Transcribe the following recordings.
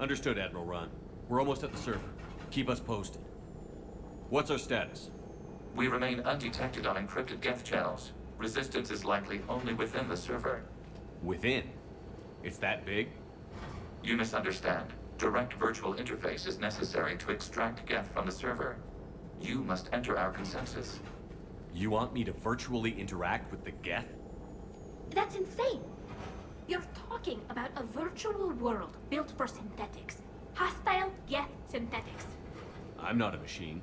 Understood, Admiral Ron. We're almost at the server. Keep us posted. What's our status? We remain undetected on encrypted Geth channels. Resistance is likely only within the server. Within? It's that big? You misunderstand. Direct virtual interface is necessary to extract Geth from the server. You must enter our consensus. You want me to virtually interact with the Geth? That's insane! You're talking about a virtual world built for synthetics. Hostile Geth synthetics. I'm not a machine.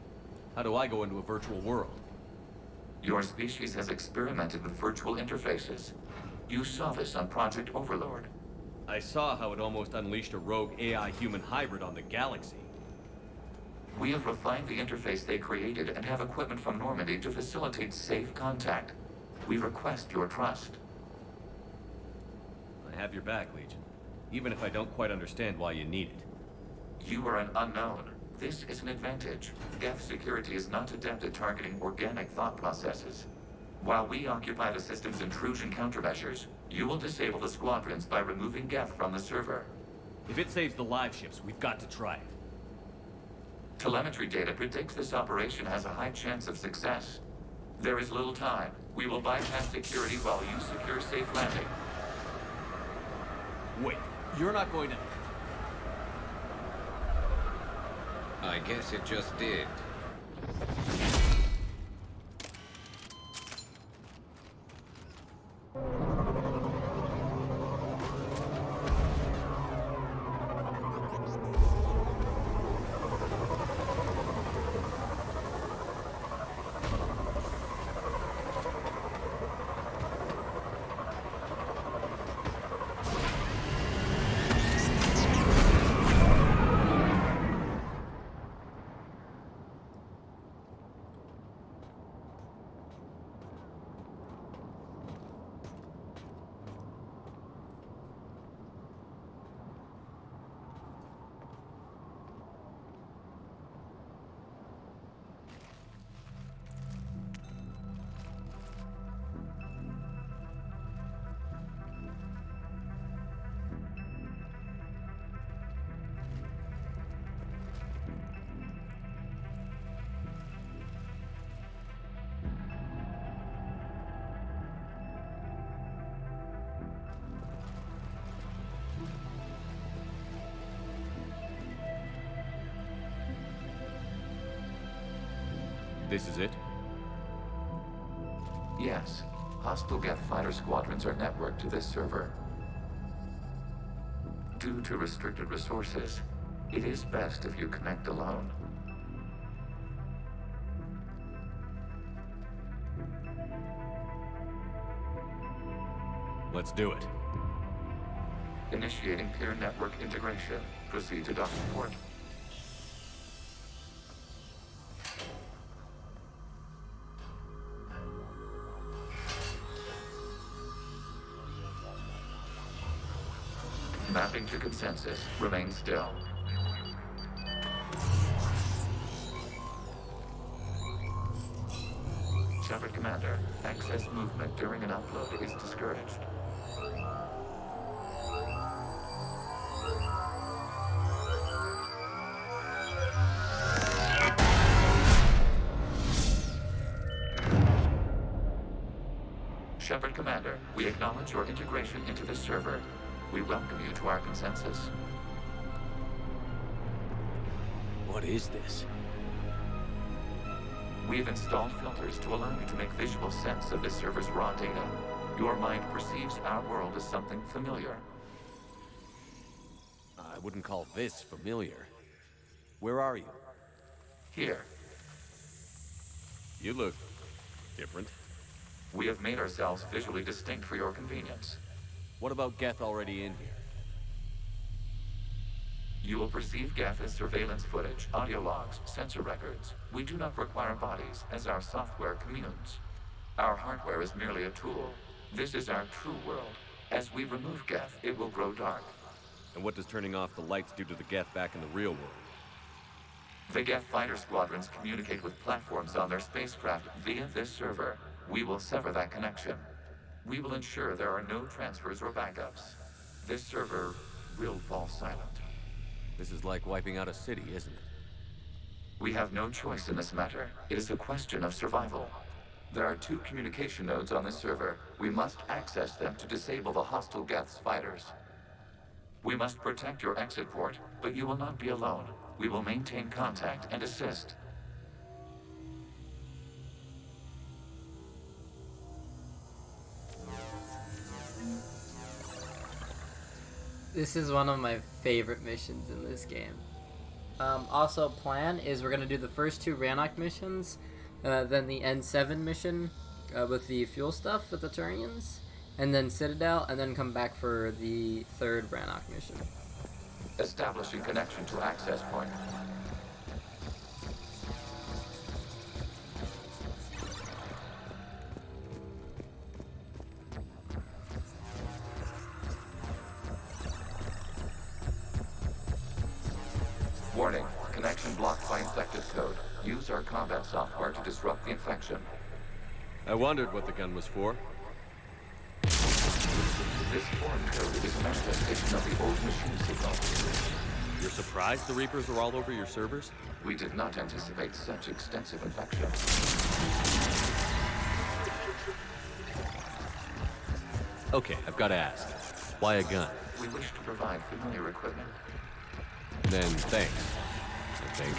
How do I go into a virtual world? Your species has experimented with virtual interfaces. You saw this on Project Overlord. I saw how it almost unleashed a rogue AI-human hybrid on the galaxy. We have refined the interface they created and have equipment from Normandy to facilitate safe contact. We request your trust. I have your back, Legion. Even if I don't quite understand why you need it. You are an unknown. This is an advantage. Geth security is not adept at targeting organic thought processes. While we occupy the system's intrusion countermeasures, you will disable the squadrons by removing Geth from the server. If it saves the live ships, we've got to try it. Telemetry data predicts this operation has a high chance of success. There is little time. We will bypass security while you secure safe landing. Wait, you're not going to... I guess it just did. This is it? Yes. Hostile Geth fighter squadrons are networked to this server. Due to restricted resources, it is best if you connect alone. Let's do it. Initiating peer network integration. Proceed to docking port. Mapping to consensus. Remain still. Shepard Commander, excess movement during an upload is discouraged. Shepard Commander, we acknowledge your integration into this server. We welcome you to our consensus. What is this? We've installed filters to allow you to make visual sense of this server's raw data. Your mind perceives our world as something familiar. I wouldn't call this familiar. Where are you? Here, You look... different. we have made ourselves visually distinct for your convenience. What about Geth already in here? You will perceive Geth as surveillance footage, audio logs, sensor records. We do not require bodies, as our software communes. Our hardware is merely a tool. This is our true world. As we remove Geth, it will grow dark. And what does turning off the lights do to the Geth back in the real world? The Geth fighter squadrons communicate with platforms on their spacecraft via this server. We will sever that connection. We will ensure there are no transfers or backups. This server will fall silent. This is like wiping out a city, isn't it? We have no choice in this matter. It is a question of survival. There are 2 communication nodes on this server. We must access them to disable the hostile Geth's fighters. We must protect your exit port, but you will not be alone. We will maintain contact and assist. This is one of my favorite missions in this game. Also, plan is we're going to do the first 2 Rannoch missions, then the N7 mission with the fuel stuff with the Turians, and then Citadel, and then come back for the 3rd Rannoch mission. Establishing connection to access point. Warning, connection blocked by infected code. Use our combat software to disrupt the infection. I wondered what the gun was for. This foreign code is a manifestation of the old machine signal. You're surprised the Reapers are all over your servers? We did not anticipate such extensive infection. Okay, I've got to ask. Why a gun? We wish to provide familiar equipment. Then thanks, I think.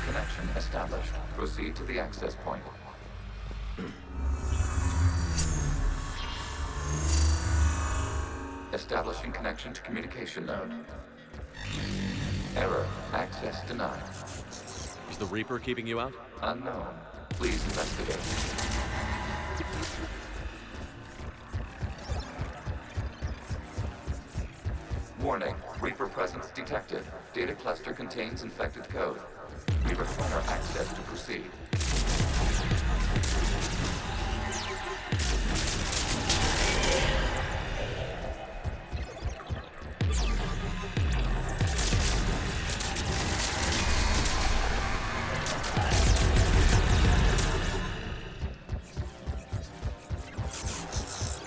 Connection established. Proceed to the access point. Establishing connection to communication node. Error. Access denied. Is the Reaper keeping you out? Unknown. Please investigate. Warning. Reaper presence detected. Data cluster contains infected code. We require access to proceed.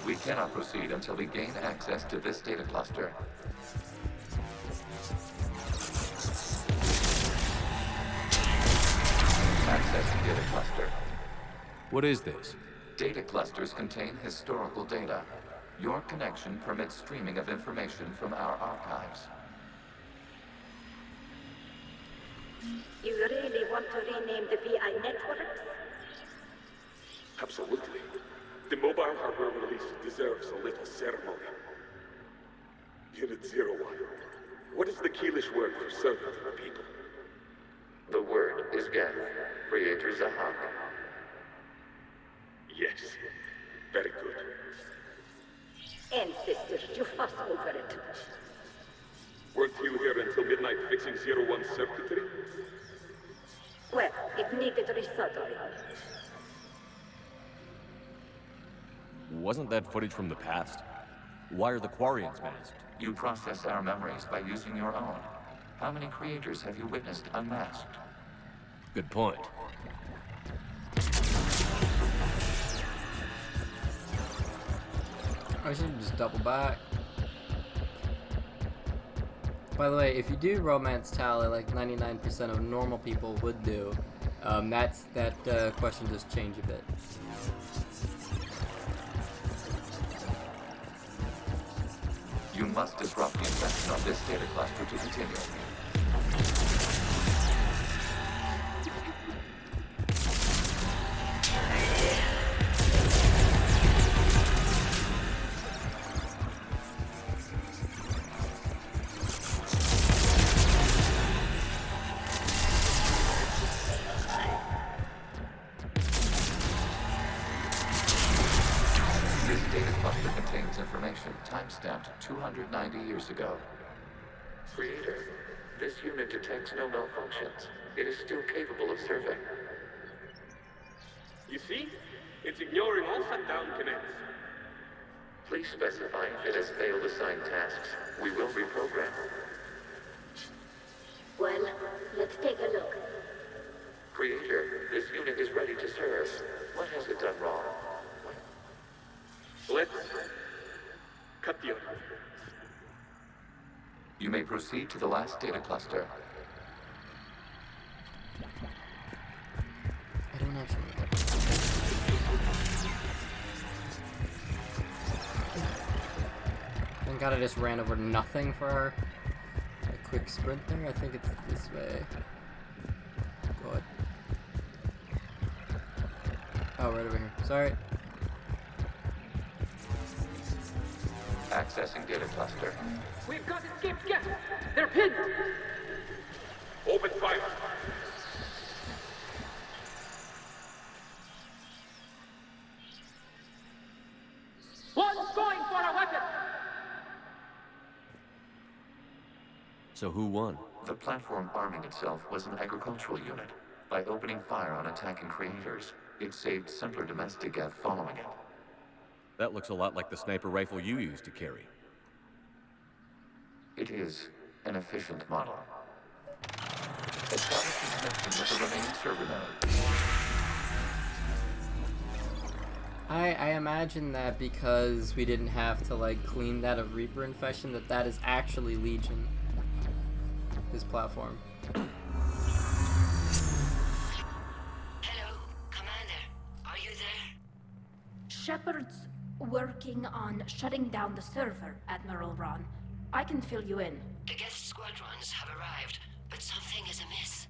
We cannot proceed until we gain access to this data cluster. Access to data cluster. What is this? Data clusters contain historical data. Your connection permits streaming of information from our archives. You really want to rename the VI networks? Absolutely. The mobile hardware release deserves a little ceremony. Unit 01. What is the Keelish word for servant of the people? The word is Geth. Creator Zahak. Yes. Very good. Ancestors, you fuss over it. Weren't you here until midnight fixing 01's circuitry? Well, it needed resoldering. Wasn't that footage from the past? Why are the Quarians masked? You process our memories by using your own. How many creators have you witnessed unmasked? Good point. I should just double back. By the way, if you do romance tally like 99% of normal people would do, that question just changed a bit. You must disrupt the infection of this data cluster to continue. This data cluster contains information timestamped 290 years ago. Creator, this unit detects no malfunctions. It is still capable of serving. You see? It's ignoring all shutdown connects. Please specify if it has failed assigned tasks. We will reprogram. Well, let's take a look. Creator, this unit is ready to serve. What has it done wrong? Let's cut the other. You may proceed to the last data cluster. I don't actually know that. Thank God I just ran over nothing for a quick sprint there. I think it's this way. God. Oh, right over here. Sorry. Accessing data cluster. We've got escaped Geth! They're pinned! Open fire. One's going for a weapon! So who won? The platform arming itself was an agricultural unit. By opening fire on attacking creators, it saved simpler domestic Geth following it. That looks a lot like the sniper rifle you used to carry. It is an efficient model. Establish connection with the remaining server node. I imagine that because we didn't have to like clean that of Reaper infection, that is actually Legion. This platform. Hello, Commander. Are you there? Shepard's working on shutting down the server, Admiral Ron. I can fill you in. The Geth squadrons have arrived, but something is amiss.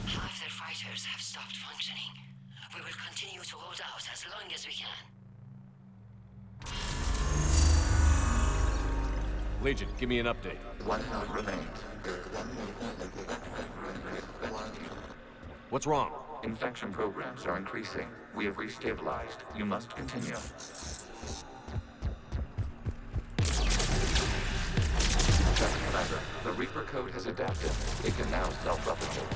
Half their fighters have stopped functioning. We will continue to hold out as long as we can. Legion, give me an update. One node remains. What's wrong? Infection programs are increasing. We have restabilized. You must continue. Commander, the Reaper code has adapted. It can now self-replicate.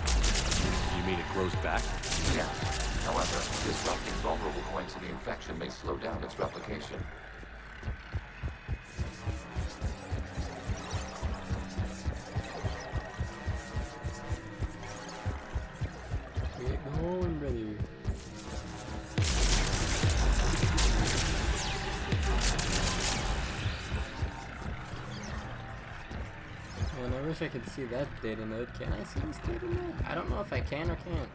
You mean it grows back? Yes. However, disrupting vulnerable points in the infection may slow down its replication. Get going, brother. Man, I wish I could see that data node. Can I see this data node? I don't know if I can or can't.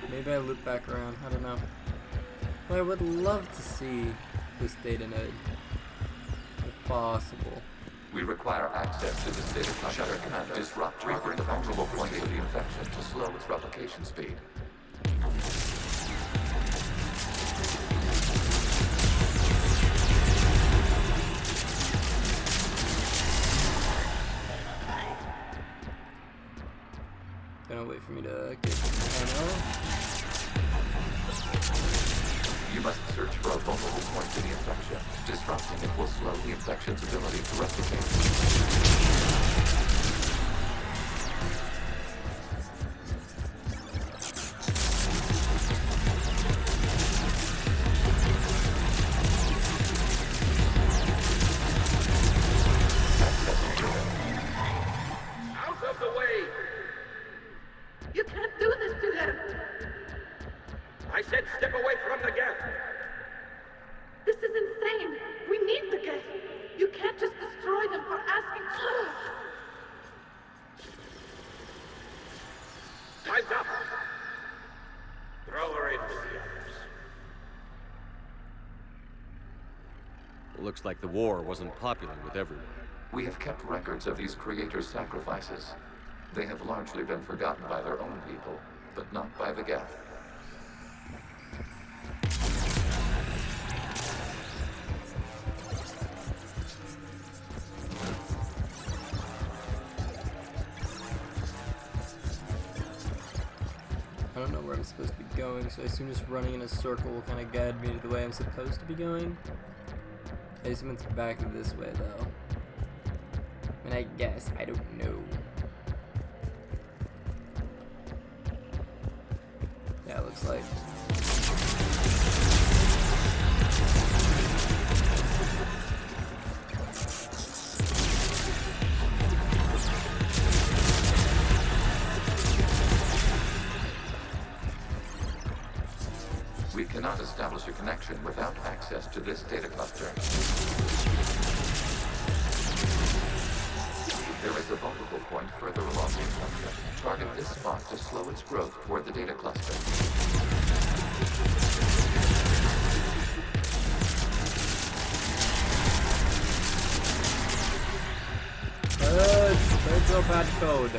Maybe I loop back around. I don't know. But I would love to see this data node, if possible. We require access to this data cluster. Commander, disrupt Reaper the vulnerable points of the infection to slow its replication speed. Gonna wait for me to get ammo. You must search for a vulnerable point in the infection. Disrupting it will slow the infection's ability to replicate. Out of the way! You can't do this to them! I said step away from the Geth! This is insane! We need the Geth! You can't just destroy them for asking. Time's up! Throw her in with the others. Looks like the war wasn't popular with everyone. We have kept records of these creators' sacrifices. They have largely been forgotten by their own people, but not by the Geth. I don't know where I'm supposed to be going, so I assume just running in a circle will kind of guide me to the way I'm supposed to be going. I just meant back this way, though. I mean, I guess. I don't know. Yeah, it looks like. We cannot establish a connection without access to this data cluster. There is a vulnerable point further along the cluster. Target this spot to slow its growth toward the data cluster. Virtual patch code.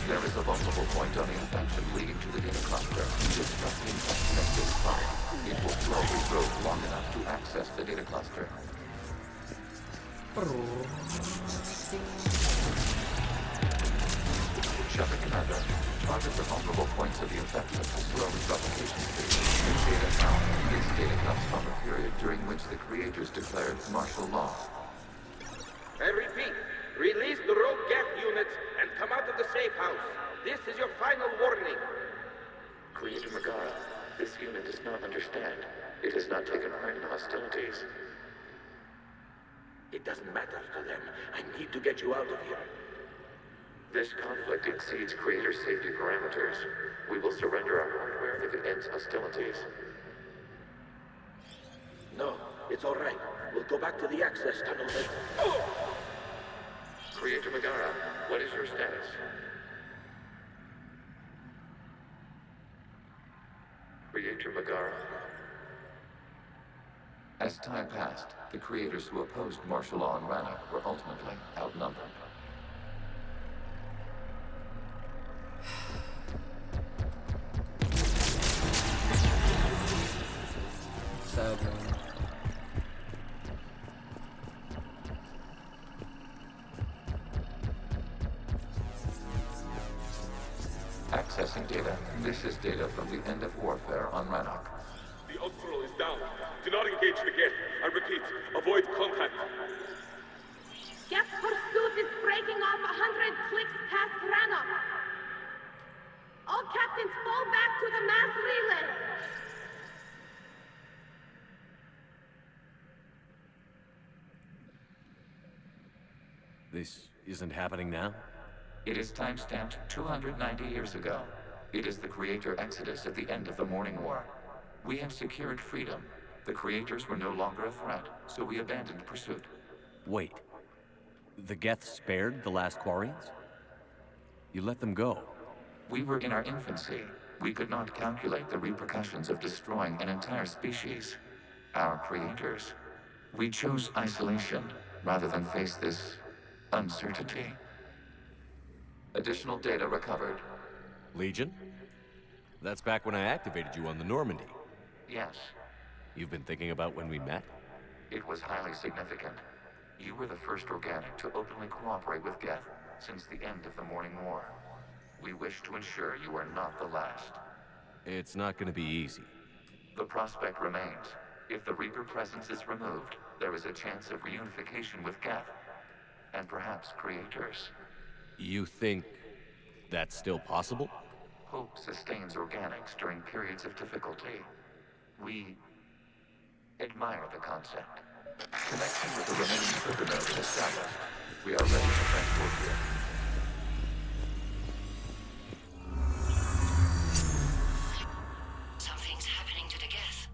There is a vulnerable point on the infection leading to the data cluster. Disrupting access this spot. It will slowly grow long enough to access the data cluster. Shepard Commander, target the vulnerable points of the infection to slow its replication speed. This data now. This data comes from a period during which the creators declared martial law. I repeat, release the rogue Geth units and come out of the safe house. This is your final warning. Creator Megara, this unit does not understand. It has not taken part in hostilities. It doesn't matter to them. I need to get you out of here. This conflict exceeds Creator safety parameters. We will surrender our hardware if it ends hostilities. No, it's all right. We'll go back to the access tunnel then. Creator Megara, what is your status? Creator Megara. As time passed, the creators who opposed martial law in Rannoch were ultimately outnumbered. Sad, man. Accessing data. This is data from the end of warfare on Rannoch. The Admiral is down. Do not engage the Geth. I repeat, avoid contact. Geth pursuit is breaking off 100 clicks past Rannoch. All captains fall back to the mass relay. This isn't happening now? It is timestamped 290 years ago. It is the Creator Exodus at the end of the Morning War. We have secured freedom. The Creators were no longer a threat, so we abandoned pursuit. Wait. The Geth spared the last Quarians? You let them go? We were in our infancy. We could not calculate the repercussions of destroying an entire species. Our Creators. We chose isolation rather than face this uncertainty. Additional data recovered. Legion? That's back when I activated you on the Normandy. Yes, You've been thinking about when we met? it was highly significant. You were the first organic to openly cooperate with Geth since the end of the Morning War. We wish to ensure you are not the last. It's not gonna be easy. The prospect remains. If the Reaper presence is removed, there is a chance of reunification with Geth, and perhaps Creators. You think that's still possible? Hope sustains organics during periods of difficulty. We admire the concept. Connection with the remaining trigger nodes established. We are ready to transport you. Something's happening to the Geth.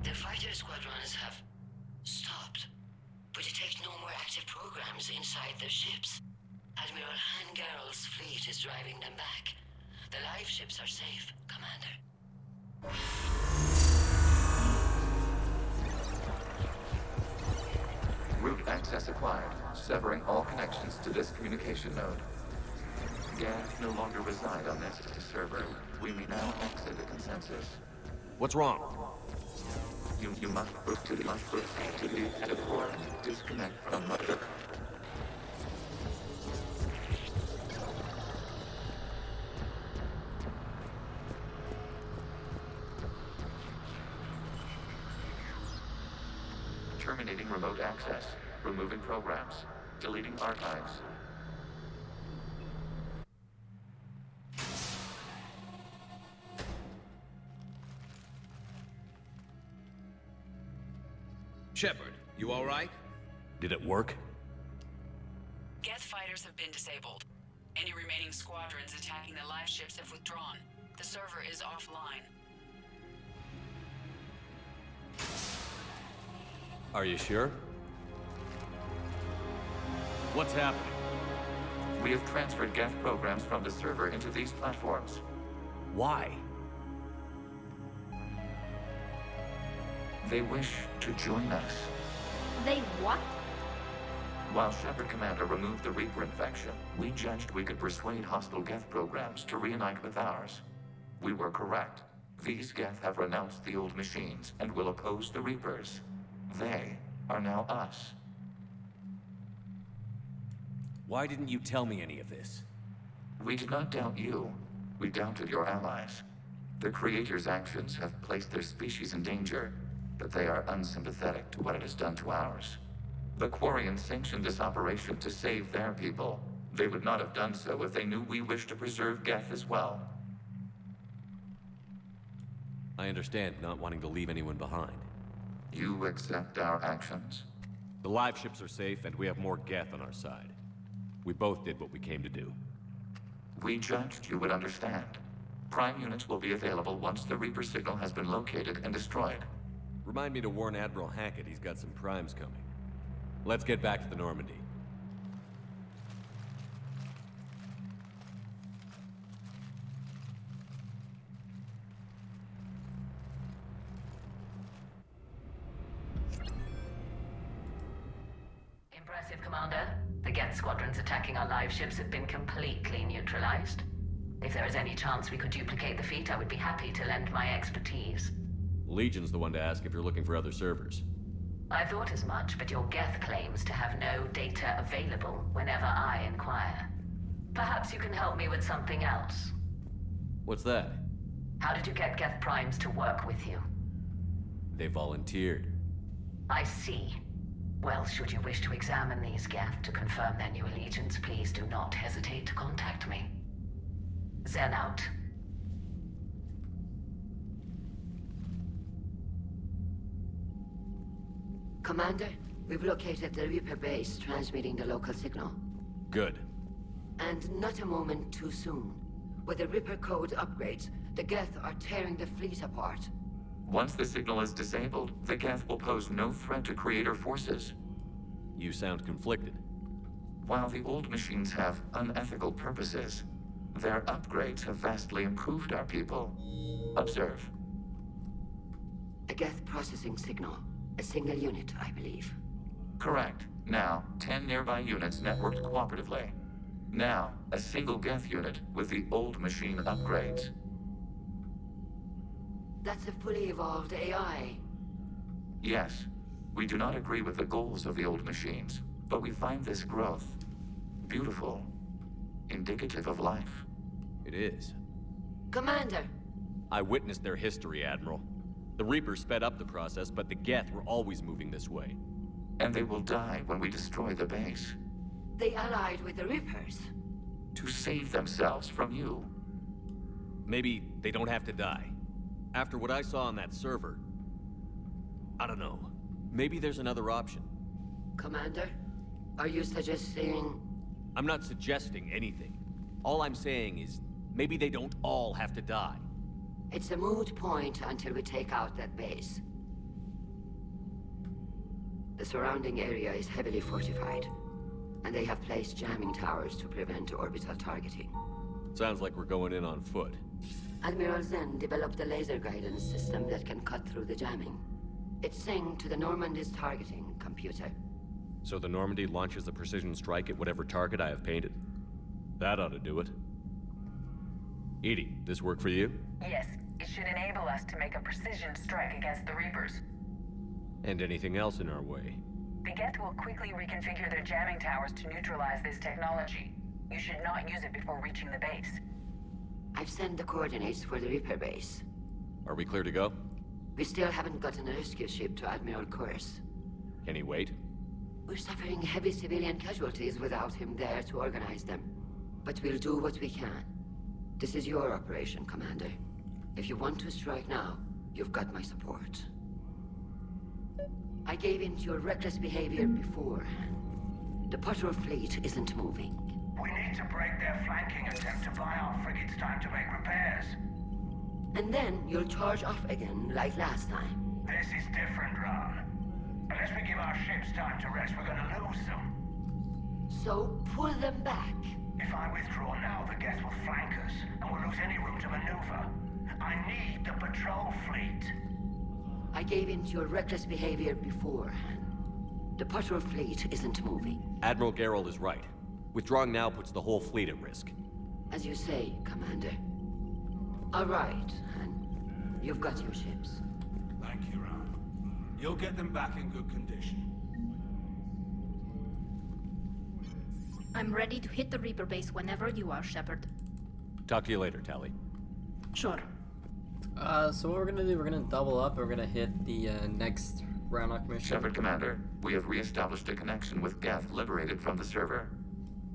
The fighter squadrons have stopped. We detect no more active programs inside their ships. Admiral Hangarel's fleet is driving them back. The live ships are safe, Commander. Route access acquired, severing all connections to this communication node. Geth no longer reside on this server. We may now exit the consensus. What's wrong? You must proceed to the port. Disconnect from mother. Terminating remote access. Removing programs. Deleting archives. Shepard, you all right? Did it work? Geth fighters have been disabled. Any remaining squadrons attacking the live ships have withdrawn. The server is offline. Are you sure? What's happening? We have transferred Geth programs from the server into these platforms. Why? They wish to join us. They what? While Shepard Commander removed the Reaper infection, we judged we could persuade hostile Geth programs to reunite with ours. We were correct. These Geth have renounced the old machines and will oppose the Reapers. They are now us. Why didn't you tell me any of this? We did not doubt you. We doubted your allies. The Creator's actions have placed their species in danger, but they are unsympathetic to what it has done to ours. The Quarians sanctioned this operation to save their people. They would not have done so if they knew we wished to preserve Geth as well. I understand not wanting to leave anyone behind. You accept our actions? The live ships are safe, and we have more Geth on our side. We both did what we came to do. We judged you would understand. Prime units will be available once the Reaper signal has been located and destroyed. Remind me to warn Admiral Hackett he's got some primes coming. Let's get back to the Normandy. Impressive, Commander. The Geth squadrons attacking our live ships have been completely neutralized. If there is any chance we could duplicate the feat, I would be happy to lend my expertise. Legion's the one to ask if you're looking for other servers. I thought as much, but your Geth claims to have no data available whenever I inquire. Perhaps you can help me with something else. What's that? How did you get Geth primes to work with you? They volunteered. I see. Well, should you wish to examine these Geth to confirm their new allegiance, please do not hesitate to contact me. Zen out. Commander, we've located the Reaper base transmitting the local signal. Good. And not a moment too soon. With the Reaper code upgrades, the Geth are tearing the fleet apart. Once the signal is disabled, the Geth will pose no threat to Creator forces. You sound conflicted. While the old machines have unethical purposes, their upgrades have vastly improved our people. Observe. A Geth processing signal. A single unit, I believe. Correct. Now, 10 nearby units networked cooperatively. Now, a single Geth unit with the old machine upgrades. That's a fully evolved AI. Yes. We do not agree with the goals of the old machines, but we find this growth beautiful, indicative of life. It is. Commander! I witnessed their history, Admiral. The Reapers sped up the process, but the Geth were always moving this way. And they will die when we destroy the base. They allied with the Reapers. To save themselves from you. Maybe they don't have to die. After what I saw on that server, I don't know. Maybe there's another option. Commander, are you suggesting... I'm not suggesting anything. All I'm saying is, maybe they don't all have to die. It's a moot point until we take out that base. The surrounding area is heavily fortified, and they have placed jamming towers to prevent orbital targeting. Sounds like we're going in on foot. Admiral Zen developed a laser guidance system that can cut through the jamming. It's synced to the Normandy's targeting computer. So the Normandy launches a precision strike at whatever target I have painted. That ought to do it. Edie, this work for you? Yes, it should enable us to make a precision strike against the Reapers. And anything else in our way? The Geth will quickly reconfigure their jamming towers to neutralize this technology. You should not use it before reaching the base. I've sent the coordinates for the Reaper base. Are we clear to go? We still haven't gotten a rescue ship to Admiral Koris. Can he wait? We're suffering heavy civilian casualties without him there to organize them. But we'll do what we can. This is your operation, Commander. If you want to strike now, you've got my support. I gave in to your reckless behavior beforehand. The patrol fleet isn't moving. We need to break their flanking attempt to buy our frigates time to make repairs. And then you'll charge off again, like last time. This is different, Ron. Unless we give our ships time to rest, we're gonna lose them. So pull them back. If I withdraw now, the Geth will flank us, and we'll lose any room to maneuver. I need the patrol fleet. I gave in to your reckless behavior beforehand. The patrol fleet isn't moving. Admiral Geralt is right. Withdrawing now puts the whole fleet at risk. As you say, Commander. All right, Han. You've got your ships. Thank you, Ron. You'll get them back in good condition. I'm ready to hit the Reaper base whenever you are, Shepard. Talk to you later, Tally. Sure. So what we're gonna do, we're gonna double up, and we're gonna hit the next Rannoch mission. Shepard Commander, we have re-established a connection with Geth liberated from the server.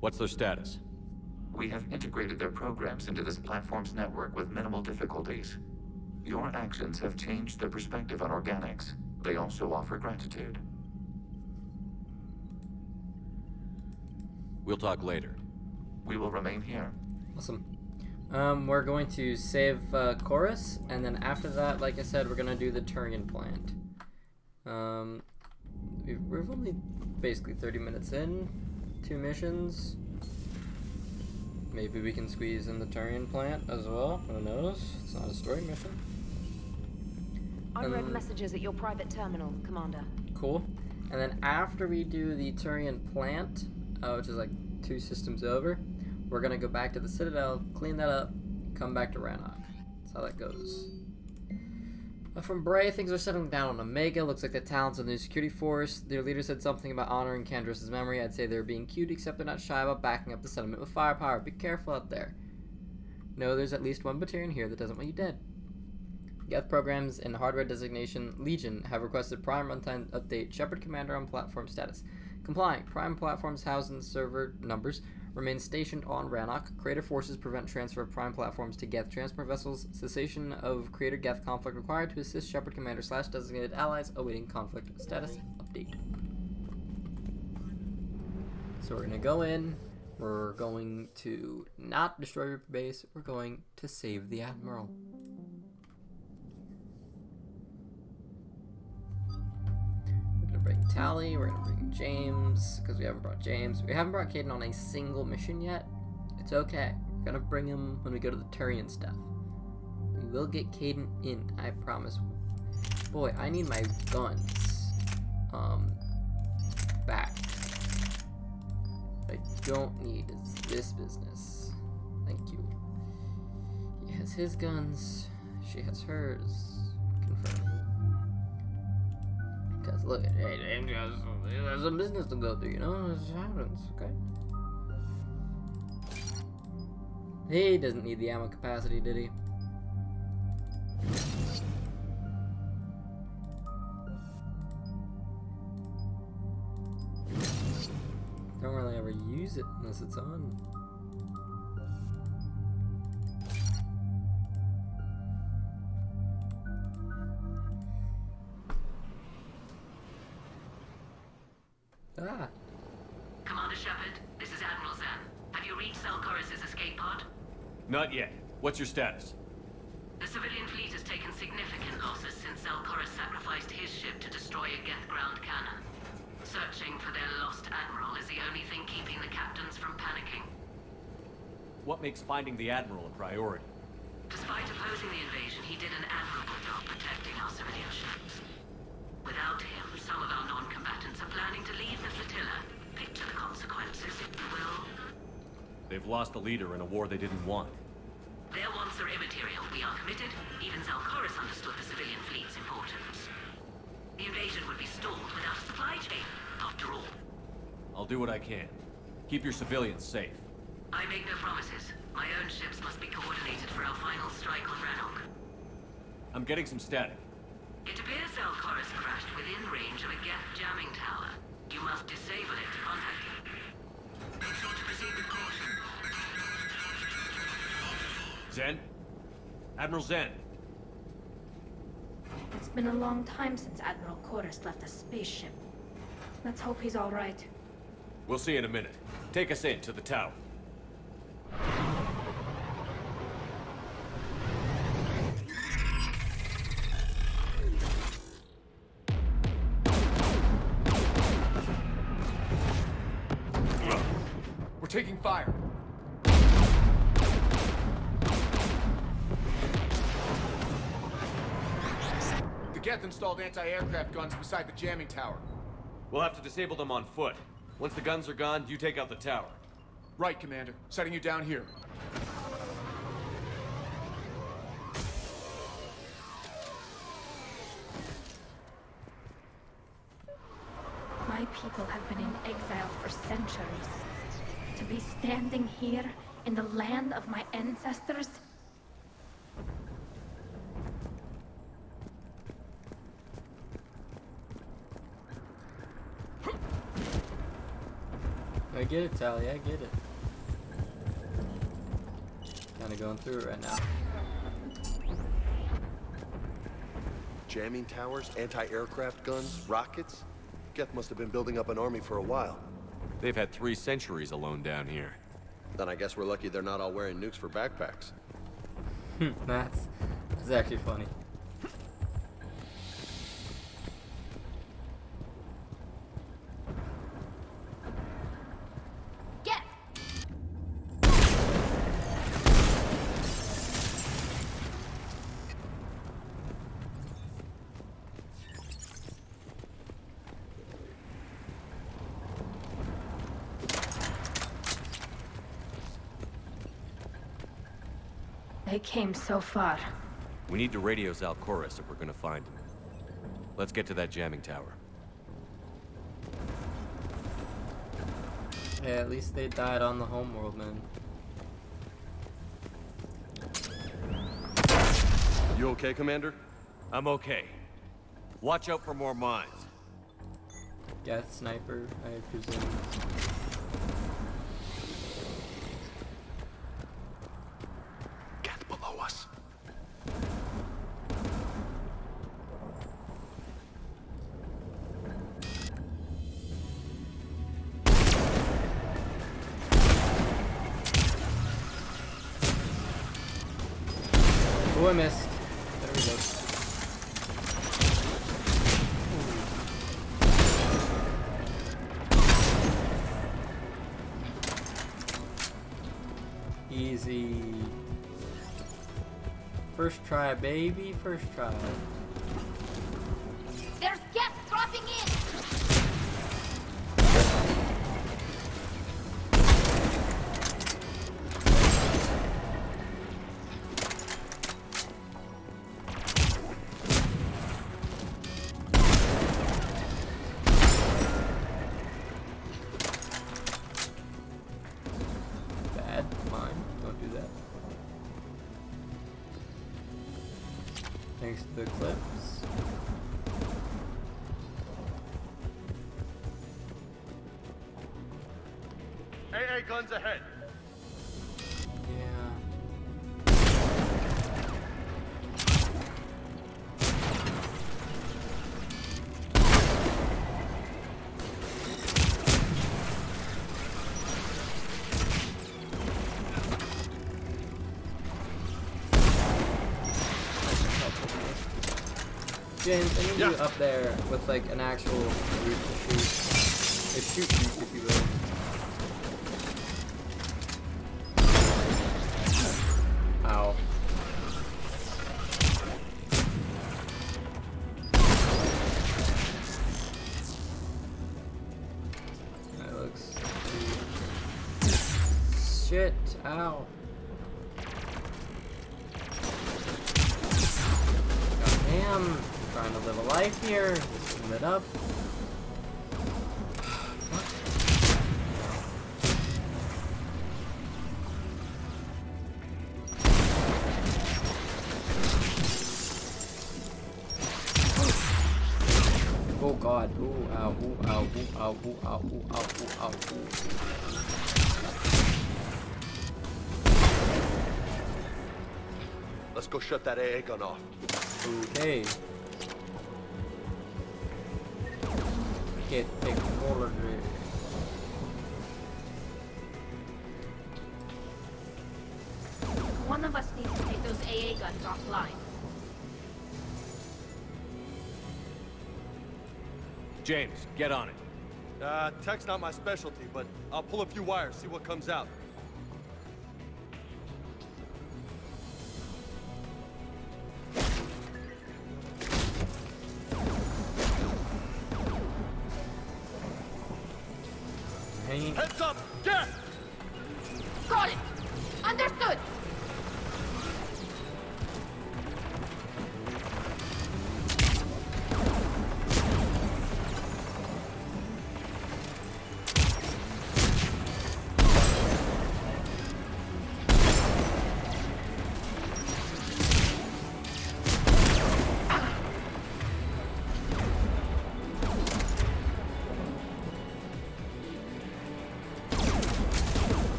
What's their status? We have integrated their programs into this platform's network with minimal difficulties. Your actions have changed their perspective on organics. They also offer gratitude. We'll talk later. We will remain here. Awesome. We're going to save Koris, and then after that, like I said, we're gonna do the Turian plant. We're only basically 30 minutes in, 2 missions. Maybe we can squeeze in the Turian plant as well. Who knows? It's not a story mission. I read messages at your private terminal, Commander. Cool. And then after we do the Turian plant, which is like 2 systems over, we're gonna go back to the Citadel, clean that up, come back to Rannoch. That's how that goes. From Bray, things are settling down on Omega. Looks like the Talon's a new security force. Their leader said something about honoring Kandros' memory. I'd say they're being cute, except they're not shy about backing up the sentiment with firepower. Be careful out there. No, there's at least one Batarian here that doesn't want you dead. Geth programs and hardware designation Legion have requested Prime runtime update Shepard Commander on platform status. Complying. Prime platforms housed in server numbers remain stationed on Rannoch. Creator forces prevent transfer of Prime platforms to Geth transport vessels. Cessation of Creator Geth conflict required to assist Shepard Commander / designated allies awaiting conflict status update. So we're gonna go in. We're going to not destroy Reaper base. We're going to save the Admiral. We're gonna bring Tally. We're gonna bring James because we haven't brought James. We haven't brought Caden on a single mission yet. It's okay. We're gonna bring him when we go to the Turian stuff. We will get Caden in. I promise. Boy, I need my guns. Back. What I don't need is this business. Thank you. He has his guns. She has hers. Confirm. Because look at hey, there's a business to go through, you know? This happens, okay? He doesn't need the ammo capacity, did he? Don't really ever use it unless it's on. Ah. Commander Shepard, this is Admiral Zen. Have you reached Koris' escape pod? Not yet. What's your status? The civilian fleet has taken significant losses since Koris sacrificed his ship to destroy a Geth ground cannon. Searching for their lost admiral is the only thing keeping the captains from panicking. What makes finding the Admiral a priority? Despite opposing the invasion, he did an admirable job protecting our civilian ships. Without him, some of our non-combatants are planning to leave the flotilla. Picture the consequences, if you will. They've lost a leader in a war they didn't want. They're I'll do what I can. Keep your civilians safe. I make no promises. My own ships must be coordinated for our final strike on Rannoch. I'm getting some static. It appears Koris crashed within range of a Geth jamming tower. You must disable it to contact him. Make sure to proceed with caution. Zen? Admiral Zen? It's been a long time since Admiral Koris left a spaceship. Let's hope he's all right. We'll see in a minute. Take us in to the tower. We're taking fire. The Geth installed anti-aircraft guns beside the jamming tower. We'll have to disable them on foot. Once the guns are gone, you take out the tower. Right, Commander. Setting you down here. My people have been in exile for centuries. To be standing here in the land of my ancestors? I get it, Tally, I get it. Kinda going through it right now. Jamming towers, anti-aircraft guns, rockets? Geth must have been building up an army for a while. They've had 3 centuries alone down here. Then I guess we're lucky they're not all wearing nukes for backpacks. That's actually funny. They came so far. We need to radio Koris if we're gonna find him. Let's get to that jamming tower. Yeah, at least they died on the homeworld, man. You okay, Commander? I'm okay. Watch out for more mines. Geth sniper, I presume. Below us. Oh, I missed. There we go. Easy. First try, baby. First try. There's Geth dropping in! Bad. Mine. Don't do that. Thanks to the clips. AA guns ahead. Yeah. James, I need you up there with like an actual route to shoot. A shoot route, if you will. Ow. That looks shit. Ow. Goddamn. Trying to live a life here. Just warm it up. Ooh, ow, ooh, ow, ooh, ow, ooh, ow, ooh, ow, ooh, ow, ooh. Let's go shut that AA gun off. Okay. Get technology. One of us needs to take those AA guns offline. James, get on it. Tech's not my specialty, but I'll pull a few wires, see what comes out. Heads up! Geth! Call it! Understood!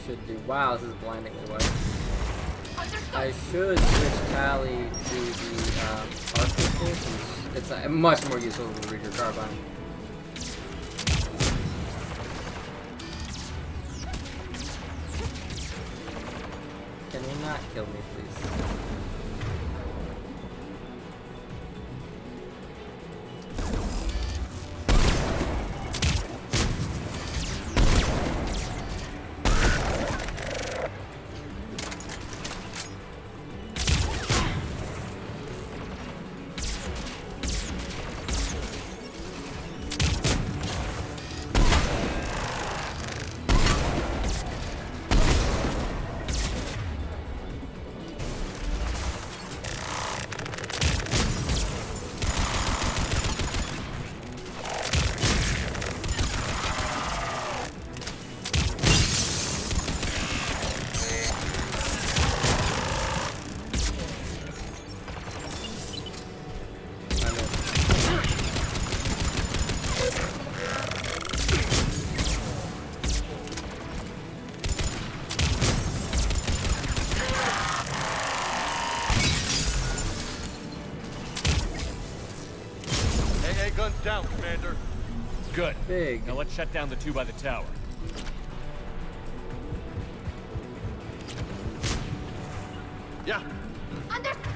Should do. Wow, this is blindingly white. I should switch Tally to the arc pistol since it's much more useful than the Reader carbine. Can you not kill me, please? Guns down, Commander. Good. Big. Now let's shut down the two by the tower. Yeah. Understood.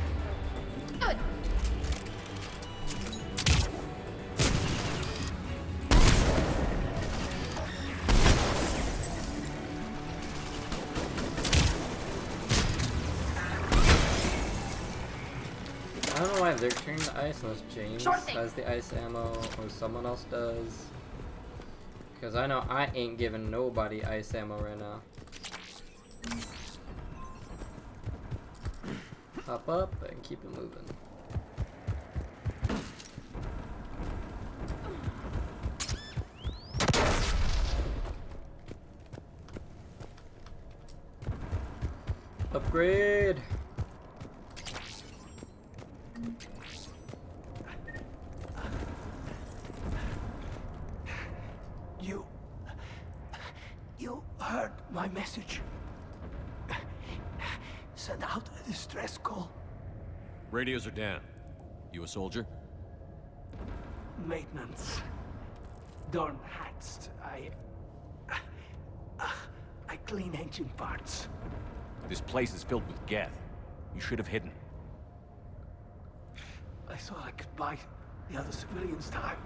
I don't know why they're turning the ice unless James has the ice ammo or someone else does. Because I know I ain't giving nobody ice ammo right now. Hop up and keep it moving. Upgrade! You heard my message. Send out a distress call. Radios are down. You a soldier? Maintenance. Darn hats. I clean engine parts. This place is filled with Geth. You should have hidden. I thought I could buy the other civilians time.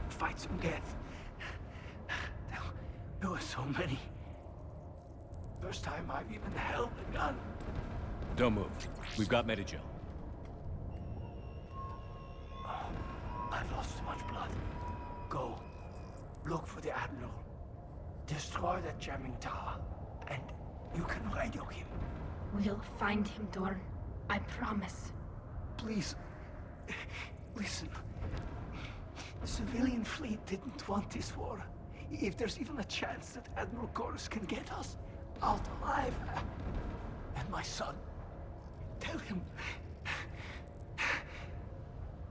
Fight some Geth. There were so many. First time I've even held a gun. Don't move. We've got Medigel. Oh, I've lost too much blood. Go. Look for the Admiral. Destroy that jamming tower. And you can radio him. We'll find him, Dorn. I promise. Please. Listen. The civilian fleet didn't want this war. if there's even a chance that Admiral Koris can get us out alive. And my son, tell him.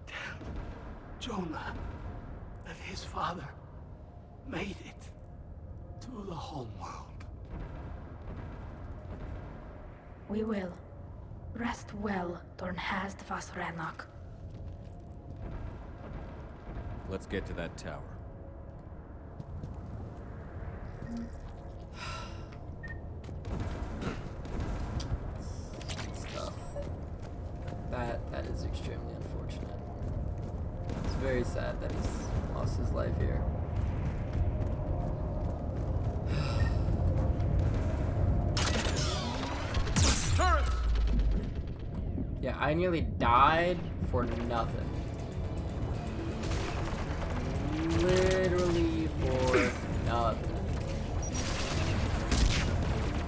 Tell Jonah that his father made it to the home world. We will. Rest well, Dornhazd vas Rannoch. Let's get to that tower. That is extremely unfortunate. It's very sad that he's lost his life here. Yeah, I nearly died for nothing. Literally for nothing.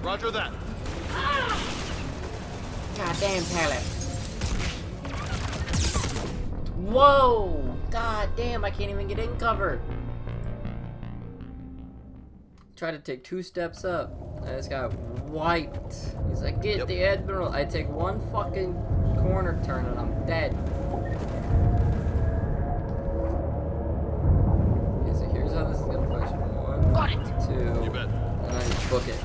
Roger that. God damn, Tyler. Whoa! God damn, I can't even get in cover. Try to take 2 steps up. I just got wiped. He's like, get the Admiral. I take 1 fucking corner turn and I'm dead. Okay, so here's how this is gonna function. 1, 2, you bet. And I book it.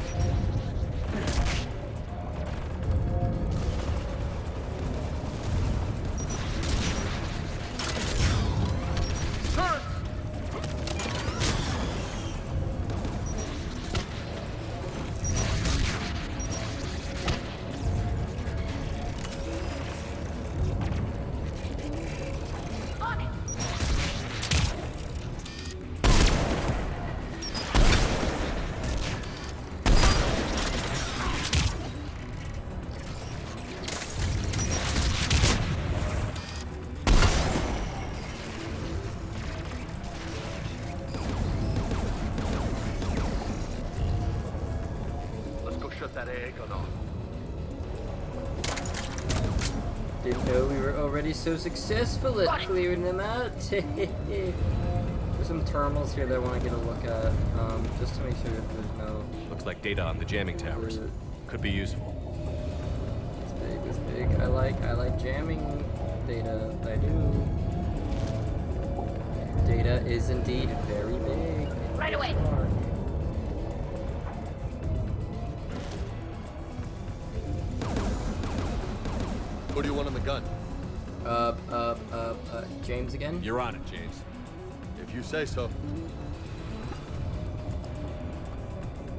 Shut that egg gun off. Didn't know we were already so successful at clearing them out. There's some terminals here that I want to get a look at, just to make sure that there's no... Looks like data on the jamming towers. Could be useful. It's big. I like jamming data. I do. Data is indeed very big. Right away. What do you want on the gun? James again? You're on it, James. If you say so.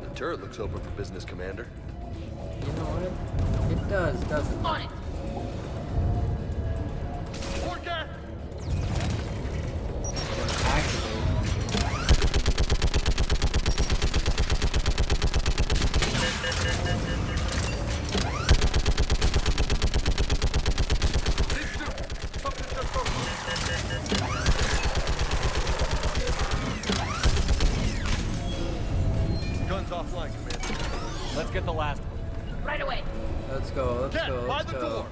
The turret looks open for business, Commander. You know what? It does, doesn't it? On it. Orca! Guns offline, Commander. Let's get the last one. Right away. Let's go, let's go, By let's the go. door.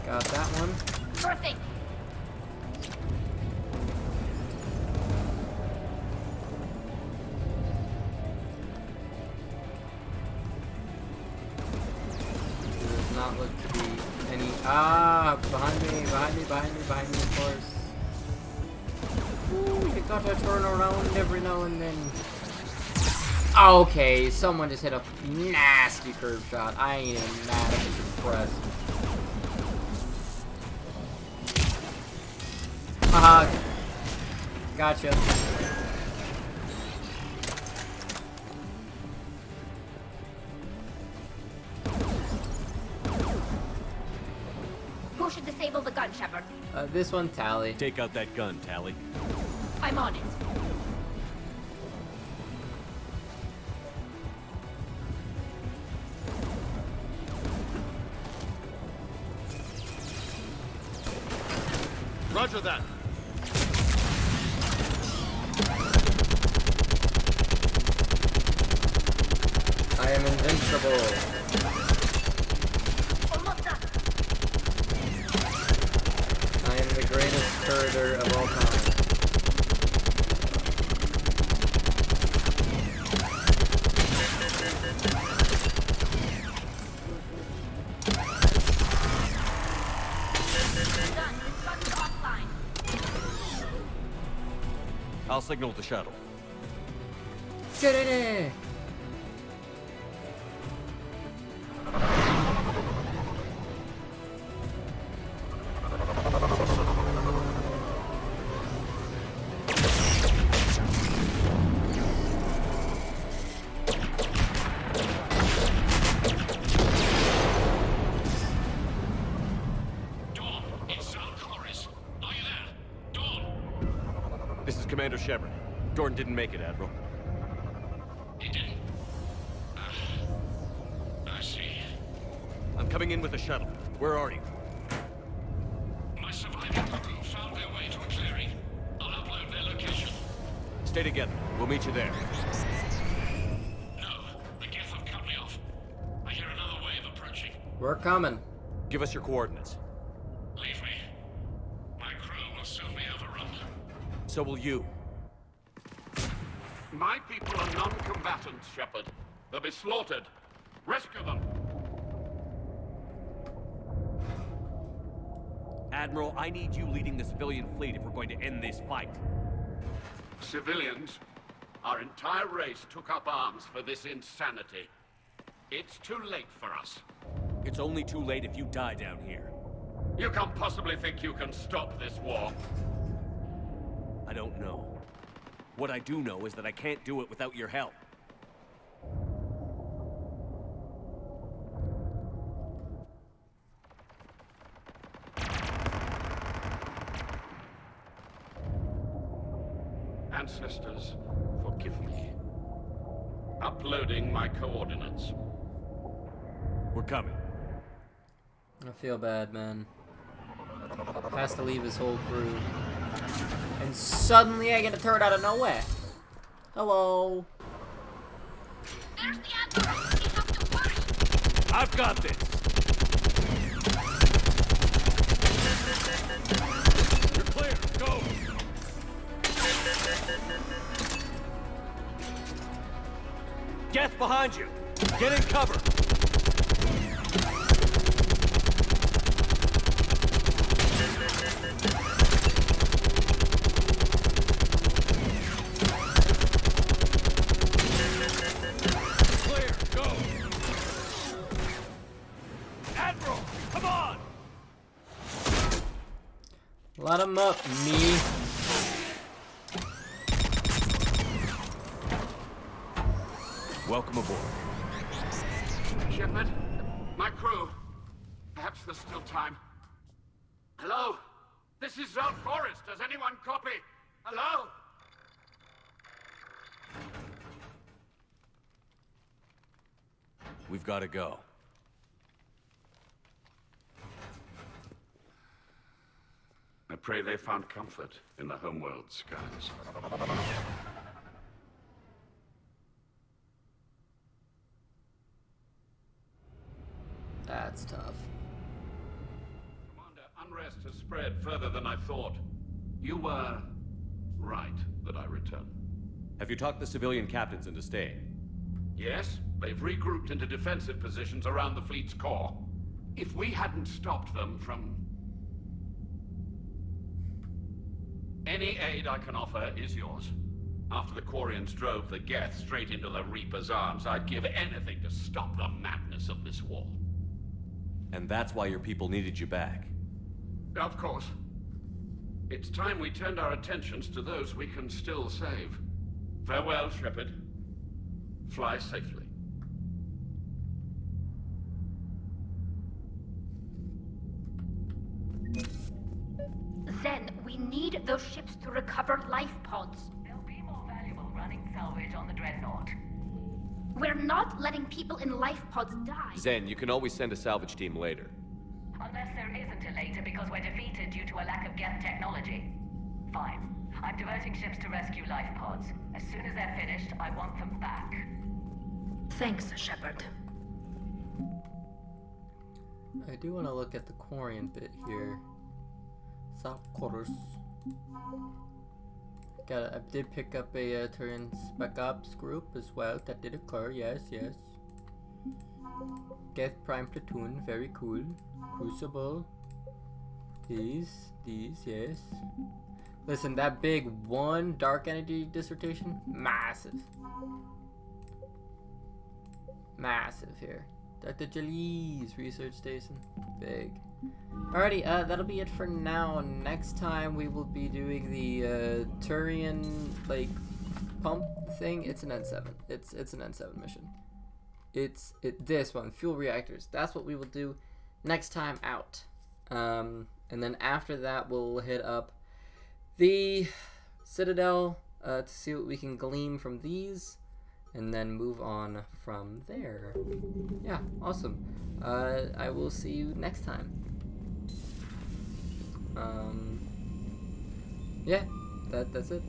Got that one. Sure thing. Does not look to be any. Ah, behind me, of course. Ooh, you gotta turn around every now and then. Okay, someone just hit a nasty curve shot. I ain't even mad, I'm just impressed. Haha. Gotcha. Who should disable the gun, Shepard? This one, Tally. Take out that gun, Tally. I'm on it. Roger that. I am invincible. murder of all time. I'll signal the shuttle. Get in there! Commander Shepard. Jordan didn't make it, Admiral. He didn't? I see. I'm coming in with the shuttle. Where are you? My surviving crew found their way to a clearing. I'll upload their location. Stay together. We'll meet you there. No, the Geth have cut me off. I hear another wave approaching. We're coming. Give us your coordinates. Leave me. My crew will soon be overrun. So will you. My people are non-combatants, Shepard. They'll be slaughtered. Rescue them. Admiral, I need you leading the civilian fleet if we're going to end this fight. Civilians? Our entire race took up arms for this insanity. It's too late for us. It's only too late if you die down here. You can't possibly think you can stop this war. I don't know. What I do know is that I can't do it without your help. Ancestors, forgive me. Uploading my coordinates. We're coming. I feel bad, man. Has to leave his whole crew. And suddenly I get a turret out of nowhere. Hello. There's the Admiral. We have to hurry. I've got this. You're clear. Go. Geth behind you. Get in cover. Let him up, me. Welcome aboard. Shepard, my crew. Perhaps there's still time. Hello? This is Admiral Koris. Does anyone copy? Hello? We've got to go. I pray they found comfort in the homeworld skies. That's tough. Commander, unrest has spread further than I thought. You were right that I return. Have you talked the civilian captains into staying? Yes, they've regrouped into defensive positions around the fleet's core. If we hadn't stopped them from... Any aid I can offer is yours. After the Quarians drove the Geth straight into the Reaper's arms, I'd give anything to stop the madness of this war. And that's why your people needed you back. Of course. It's time we turned our attentions to those we can still save. Farewell, Shepard. Fly safely. Zen, we need those ships to recover life pods. They'll be more valuable running salvage on the Dreadnought. We're not letting people in life pods die. Zen, you can always send a salvage team later. Unless there isn't a later because we're defeated due to a lack of Geth technology. Fine. I'm diverting ships to rescue life pods. As soon as they're finished, I want them back. Thanks, Shepard. I do want to look at the Quarian bit here. Koris. I did pick up a Turian Spec Ops group as well. That did occur, yes. Geth Prime Platoon, very cool. Crucible. These, yes. Listen, that big one dark energy dissertation, massive. Massive here. Dr. Jalee's research station, big. Alrighty, that'll be it for now. Next time we will be doing the Turian like pump thing. It's an N7. It's an N7 mission. This one, fuel reactors. That's what we will do next time out. And then after that we'll hit up the Citadel to see what we can glean from these, and then move on from there. Yeah, awesome. I will see you next time. Yeah, that's it.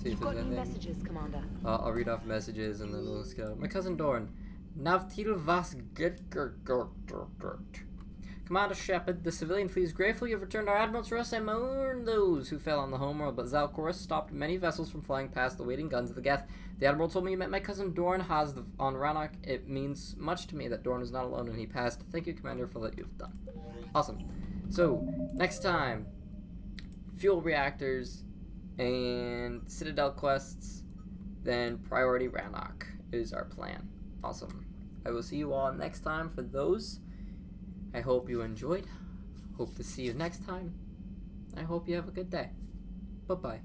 See You've got new messages, Commander. I'll read off messages and then we'll go. My cousin Dorn. Navtil vas Commander Shepard, the civilian fleet is grateful you have returned our Admiral to us and mourn those who fell on the homeworld, but Admiral Koris stopped many vessels from flying past the waiting guns of the Geth. The Admiral told me you met my cousin Dorn Haas on Rannoch. It means much to me that Dorn is not alone when he passed. Thank you, Commander, for what you've done. Awesome. So, next time, fuel reactors and Citadel quests, then priority Rannoch is our plan. Awesome. I will see you all next time for those. I hope you enjoyed. Hope to see you next time. I hope you have a good day. Bye-bye.